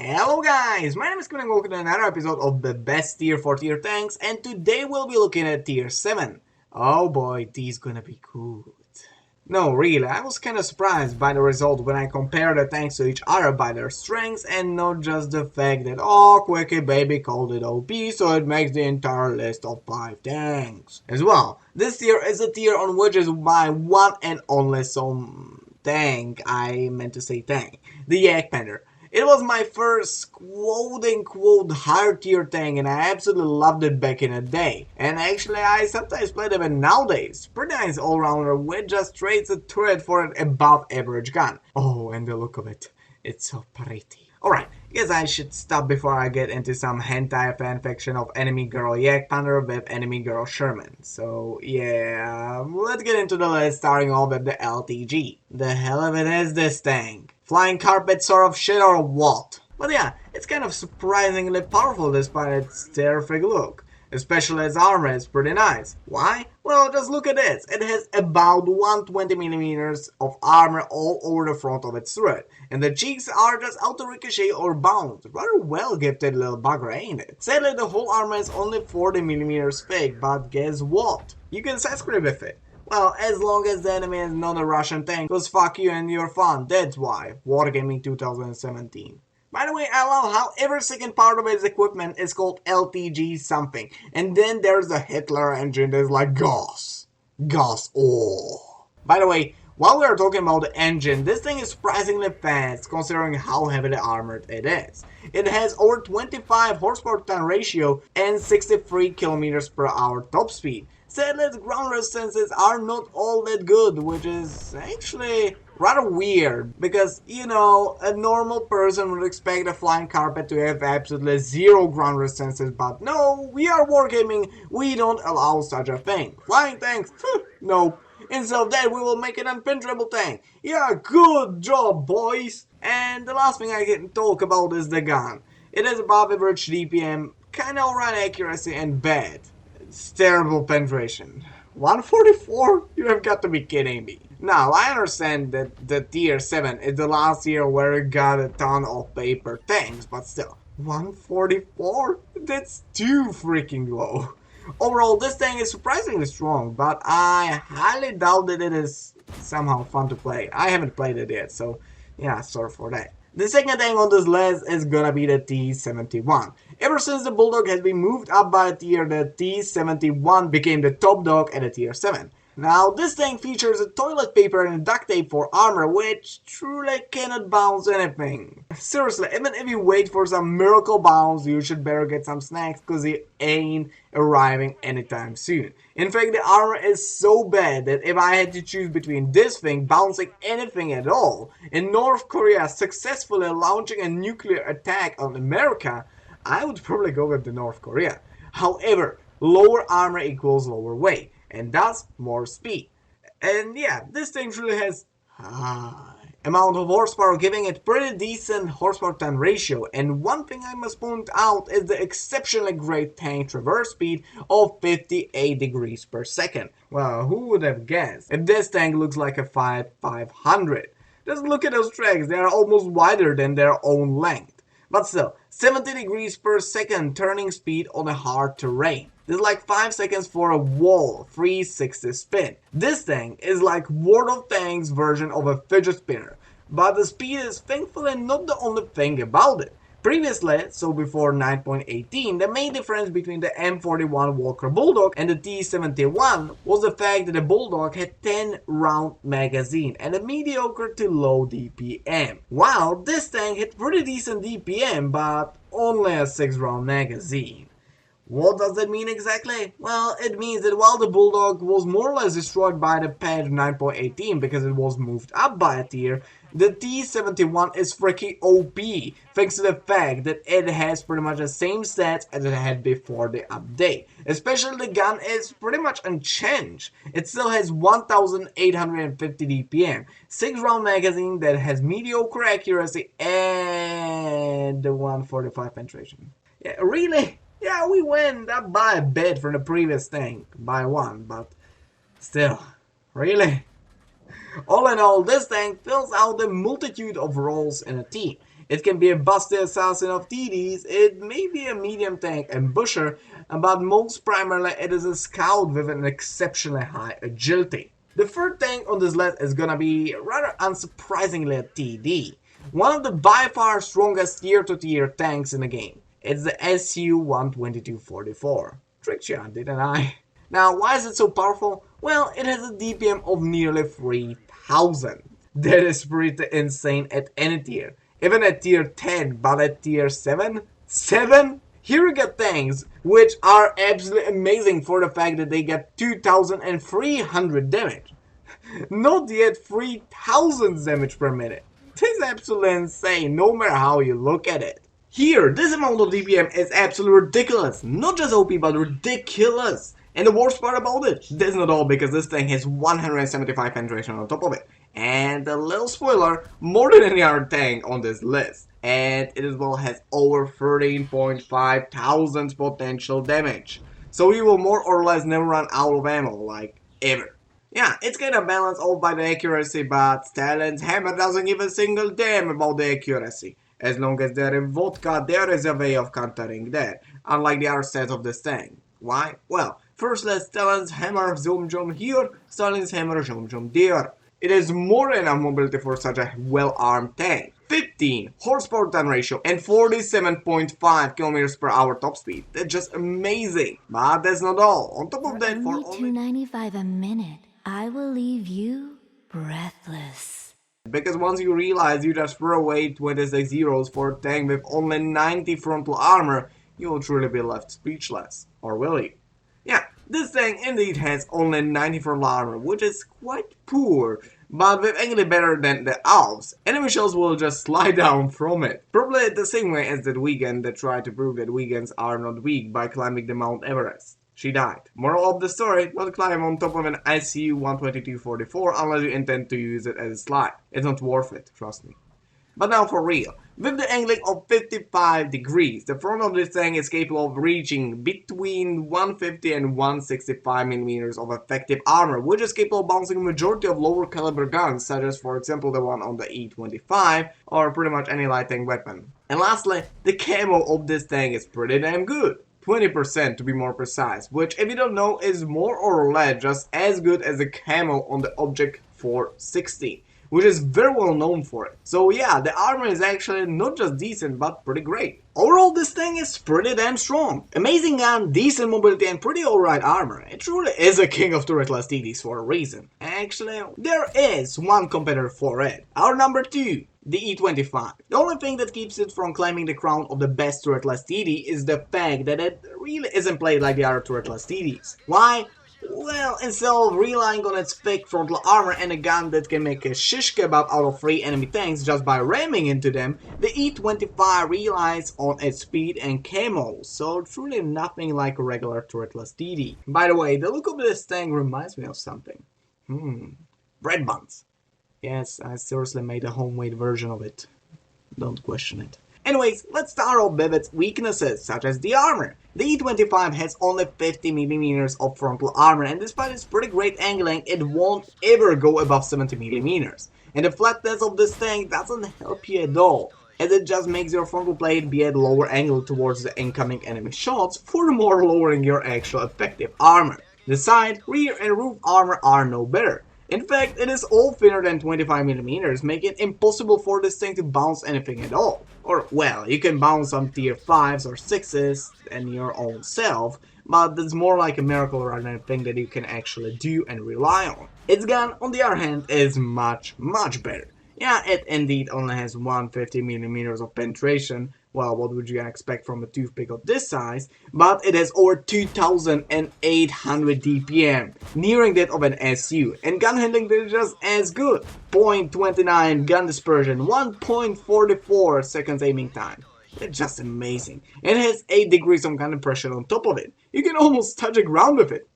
Hello guys, my name is Camo and welcome to another episode of the best tier for tier tanks, and today we'll be looking at tier 7. Oh boy, this gonna be good. No, really, I was kinda surprised by the result when I compared the tanks to each other by their strengths and not just the fact that Quickie Baby called it OP, so it makes the entire list of 5 tanks. As well, this tier is a tier on which is my one and only tank, the Yak Panther. It was my first quote-unquote higher tier tank and I absolutely loved it back in the day. And actually I sometimes play them nowadays. Pretty nice all-rounder with just trades a turret for an above average gun. Oh, and the look of it. It's so pretty. Alright, guess I should stop before I get into some hentai fanfiction of enemy girl Yak Panther with enemy girl Sherman. So yeah, let's get into the list, starting off with the LTG. The hell of it is this tank. Flying carpet sort of shit or what? But yeah, it's kind of surprisingly powerful despite its terrific look. Especially its armor is pretty nice. Why? Well, just look at this. It has about 120mm of armor all over the front of its thread. And the cheeks are just auto ricochet or bounce. Rather well gifted little bugger, ain't it? Sadly, the whole armor is only 40mm thick, but guess what? You can side script with it. Well, as long as the enemy is not a Russian tank, cause fuck you and your fun, that's why. Wargaming 2017. By the way, I love how every second part of its equipment is called LTG something. And then there's the Hitler engine that's like Gas. Gas, oh. By the way, while we are talking about the engine, this thing is surprisingly fast considering how heavily armored it is. It has over 25 horsepower to ton ratio and 63 km/h top speed. Sadly, its ground resistances are not all that good, which is actually rather weird, because, you know, a normal person would expect a flying carpet to have absolutely zero ground resistances, but no, we are wargaming, we don't allow such a thing. Flying tanks? Nope. Instead of that, we will make an unpenetrable tank. Yeah, good job, boys! And the last thing I can talk about is the gun. It has above average DPM, kinda alright accuracy, and bad. It's terrible penetration. 144? You have got to be kidding me. Now, I understand that the tier 7 is the last year where it got a ton of paper tanks, but still, 144? That's too freaking low. Overall, this tank is surprisingly strong, but I highly doubt that it is somehow fun to play. I haven't played it yet, so yeah, sorry for that. The second tank on this list is gonna be the T-71. Ever since the Bulldog has been moved up by a tier, the T-71 became the top dog at a tier 7. Now, this tank features a toilet paper and a duct tape for armor, which truly cannot bounce anything. Seriously, even if you wait for some miracle bounce, you should better get some snacks, cause it ain't arriving anytime soon. In fact, the armor is so bad that if I had to choose between this thing bouncing anything at all, and North Korea successfully launching a nuclear attack on America, I would probably go with the North Korea. However, lower armor equals lower weight, and thus more speed. And yeah, this thing really has high amount of horsepower, giving it pretty decent horsepower ton ratio. And one thing I must point out is the exceptionally great tank traverse speed of 58 degrees per second. Well, who would have guessed if this tank looks like a Fiat 500? Just look at those tracks, they are almost wider than their own length. But still, 70 degrees per second turning speed on a hard terrain. This is like 5 seconds for a wall 360 spin. This thing is like World of Tanks version of a fidget spinner. But the speed is thankfully not the only thing about it. Previously, so before 9.18, the main difference between the M41 Walker Bulldog and the T-71 was the fact that the Bulldog had 10 round magazine and a mediocre to low DPM. While this tank had pretty decent DPM but only a 6 round magazine. What does that mean exactly? Well, it means that while the Bulldog was more or less destroyed by the patch 9.18 because it was moved up by a tier, the T-71 is freaking OP thanks to the fact that it has pretty much the same stats as it had before the update. Especially the gun is pretty much unchanged. It still has 1850 DPM, 6 round magazine that has mediocre accuracy and the 145 penetration. Yeah, really? Yeah, we went up by a bit from the previous tank, by one, but still, really? All in all, this tank fills out the multitude of roles in a team. It can be a busty assassin of TDs, it may be a medium tank ambusher, but most primarily it is a scout with an exceptionally high agility. The third tank on this list is gonna be rather unsurprisingly a TD. One of the by far strongest tier-to-tier tanks in the game. It's the SU-122-44. Tricked you, didn't I? Now, why is it so powerful? Well, it has a DPM of nearly 3000. That is pretty insane at any tier. Even at tier 10, but at tier 7? 7? Here we get tanks, which are absolutely amazing for the fact that they get 2300 damage. Not yet 3000 damage per minute. This is absolutely insane, no matter how you look at it. Here, this amount of DPM is absolutely ridiculous. Not just OP, but ridiculous. And the worst part about it, that's not all, because this thing has 175 penetration on top of it. And a little spoiler, more than any other tank on this list. And it as well has over 13.5 thousand potential damage. So you will more or less never run out of ammo, like, ever. Yeah, it's kinda balanced out by the accuracy, but Stalin's hammer doesn't give a single damn about the accuracy. As long as they're in vodka, there is a way of countering that, unlike the other stats of this tank. Why? Well, first let's Stalin's hammer zoom jump here, Stalin's hammer zoom jump there. It has more than enough mobility for such a well-armed tank. 15 horsepower-ton ratio and 47.5 kilometers per hour top speed. That's just amazing. But that's not all. On top of that, for only $2.95 a minute, I will leave you breathless. Because once you realize you just throw away 26 zeros for a tank with only 90 frontal armor, you will truly be left speechless. Or will you? Yeah, this tank indeed has only 90 frontal armor, which is quite poor, but with actually better than the Alps. Enemy shells will just slide down from it. Probably the same way as that Weekend that tried to prove that Weekends are not weak by climbing the Mount Everest. She died. Moral of the story, don't climb on top of an SU-122-44 unless you intend to use it as a slide. It's not worth it, trust me. But now for real. With the angling of 55 degrees, the front of this thing is capable of reaching between 150 and 165 millimeters of effective armor, which is capable of bouncing a majority of lower caliber guns, such as for example the one on the E25, or pretty much any light tank weapon. And lastly, the camo of this tank is pretty damn good. 20% to be more precise, which if you don't know is more or less just as good as the camo on the Object 460, which is very well known for it. So yeah, the armor is actually not just decent but pretty great. Overall, this thing is pretty damn strong. Amazing gun, decent mobility and pretty alright armor. It truly is a king of turretless TDs for a reason. Actually, there is one competitor for it. Our number 2. The E25. The only thing that keeps it from claiming the crown of the best turretless TD is the fact that it really isn't played like the other turretless TDs. Why? Well, instead of relying on its thick frontal armor and a gun that can make a shish kebab out of 3 enemy tanks just by ramming into them, the E25 relies on its speed and camo, so truly nothing like a regular turretless TD. By the way, the look of this tank reminds me of something. Bread buns. Yes, I seriously made a homemade version of it. Don't question it. Anyways, let's start off with its weaknesses, such as the armor. The E25 has only 50mm of frontal armor, and despite its pretty great angling, it won't ever go above 70mm. And the flatness of this tank doesn't help you at all, as it just makes your frontal plate be at lower angle towards the incoming enemy shots, furthermore lowering your actual effective armor. The side, rear and roof armor are no better. In fact, it is all thinner than 25mm, making it impossible for this thing to bounce anything at all. Or, well, you can bounce some tier 5s or 6s and your own self, but that's more like a miracle rather than a thing that you can actually do and rely on. Its gun, on the other hand, is much better. Yeah, it indeed only has 150mm of penetration. Well, what would you expect from a toothpick of this size? But it has over 2800 DPM, nearing that of an SU, and gun handling is just as good. 0.29 gun dispersion, 1.44 seconds aiming time. It's just amazing. And it has 8 degrees of gun depression on top of it. You can almost touch the ground with it.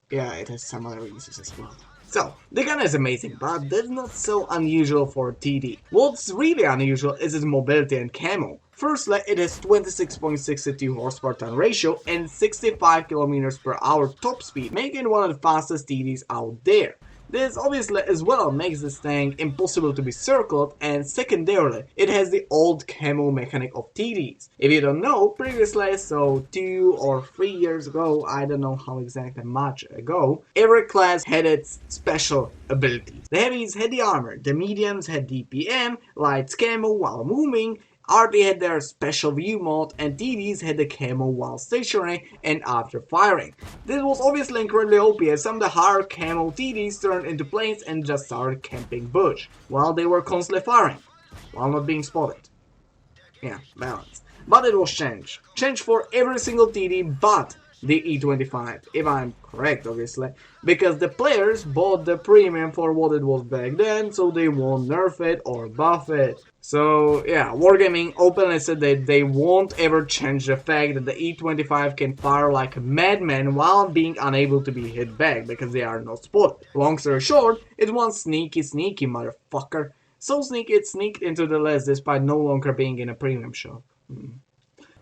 Yeah, it has some other uses as well. So, the gun is amazing, but that's not so unusual for a TD. What's really unusual is its mobility and camo. Firstly, it has 26.62 horsepower-ton ratio and 65 km per hour top speed, making it one of the fastest TDs out there. This obviously as well makes this tank impossible to be circled, and secondarily, it has the old camo mechanic of TDs. If you don't know, previously, so 2 or 3 years ago, I don't know how exactly much ago, every class had its special abilities. The heavies had the armor, the mediums had DPM, lights camo while moving, RT had their special view mode, and TDs had the camo while stationary and after firing. This was obviously incredibly OP as some of the hard camo TDs turned into planes and just started camping bush while they were constantly firing, while not being spotted. Yeah, balance. But it was changed. Changed for every single TD but the E25, if I'm correct obviously, because the players bought the premium for what it was back then, so they won't nerf it or buff it. So yeah, Wargaming openly said that they won't ever change the fact that the E25 can fire like a madman while being unable to be hit back because they are not spotted. Long story short, it's one sneaky motherfucker. So sneaky it sneaked into the list despite no longer being in a premium shop.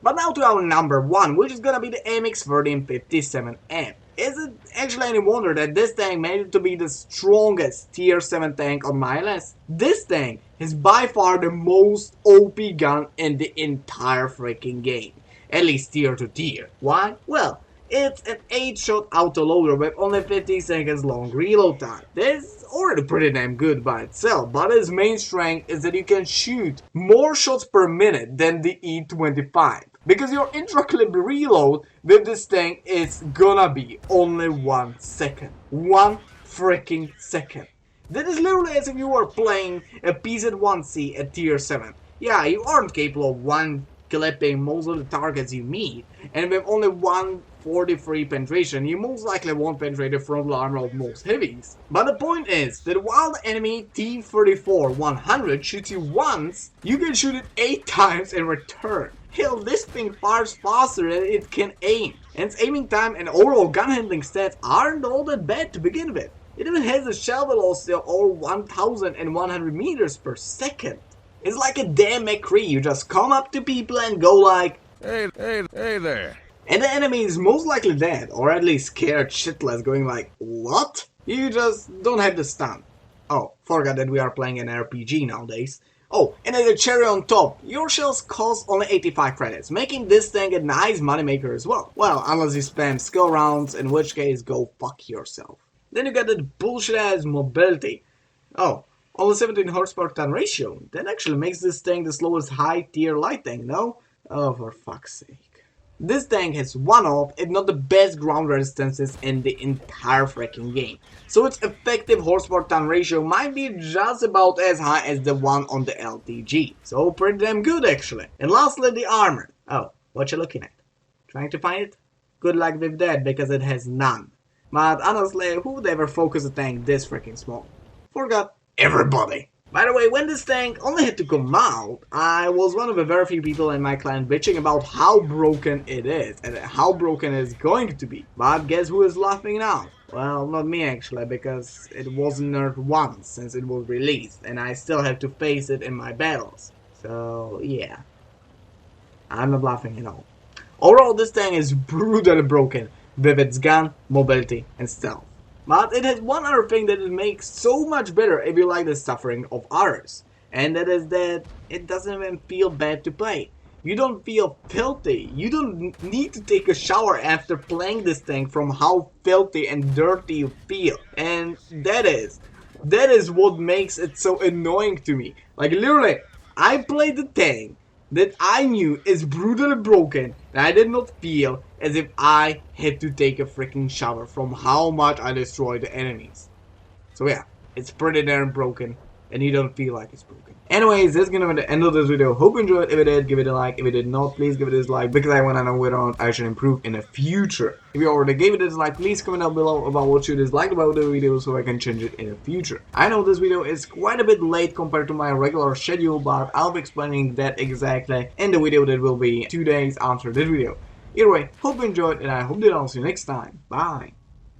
But now to our number 1, which is gonna be the MX1357M. Is it actually any wonder that this tank made it to be the strongest tier 7 tank on my list? This tank is by far the most OP gun in the entire freaking game. At least tier to tier. Why? Well, it's an 8-shot autoloader with only 50 seconds long reload time. This is already pretty damn good by itself, but its main strength is that you can shoot more shots per minute than the E25. Because your intra-clip reload with this tank is gonna be only 1 second. 1 freaking second. That is literally as if you were playing a PZ-1C at tier 7. Yeah, you aren't capable of one clipping most of the targets you meet, and with only 143 penetration, you most likely won't penetrate the frontal armor of most heavies. But the point is that while the enemy T-34-100 shoots you once, you can shoot it 8 times in return. Hell, this thing fires faster than it can aim, and its aiming time and overall gun handling stats aren't all that bad to begin with. It even has a shell velocity of over 1,100 meters per second. It's like a damn McCree, you just come up to people and go like, Hey there. and the enemy is most likely dead, or at least scared shitless, going like, what? You just don't have the stun. Oh, forgot that we are playing an RPG nowadays. Oh, and as a cherry on top, your shells cost only 85 credits, making this thing a nice moneymaker as well. Well, unless you spam skill rounds, in which case go fuck yourself. Then you got that bullshit ass mobility. Oh, only 17 horsepower ton ratio. That actually makes this tank the slowest high tier light tank, no? Oh, for fuck's sake. This tank has one of, if not the best ground resistances in the entire freaking game. So its effective horsepower ton ratio might be just about as high as the one on the LTG. So pretty damn good actually. And lastly, the armor. Oh, what you looking at? Trying to find it? Good luck with that because it has none. But honestly, who would ever focus a tank this freaking small? Forgot everybody. By the way, when this tank only had to come out, I was one of the very few people in my clan bitching about how broken it is and how broken it is going to be. But guess who is laughing now? Well, not me actually, because it wasn't nerfed once since it was released, and I still have to face it in my battles. So yeah, I'm not laughing at all. Overall, this tank is brutally broken with its gun, mobility, and stealth. But it has one other thing that it makes so much better if you like the suffering of others. And that is that it doesn't even feel bad to play. You don't feel filthy. You don't need to take a shower after playing this tank from how filthy and dirty you feel. And that is what makes it so annoying to me. Like literally, I played the tank that I knew is brutally broken, and I did not feel as if I had to take a freaking shower from how much I destroyed the enemies. So yeah, it's pretty damn broken, and you don't feel like it's broken. Anyways, this is gonna be the end of this video. Hope you enjoyed. If you did, give it a like. If you did not, please give it a dislike, because I wanna know whether or not I should improve in the future. If you already gave it a dislike, please comment down below about what you disliked about the video so I can change it in the future. I know this video is quite a bit late compared to my regular schedule, but I'll be explaining that exactly in the video that will be 2 days after this video. Either way, hope you enjoyed, and I hope that I'll see you next time. Bye!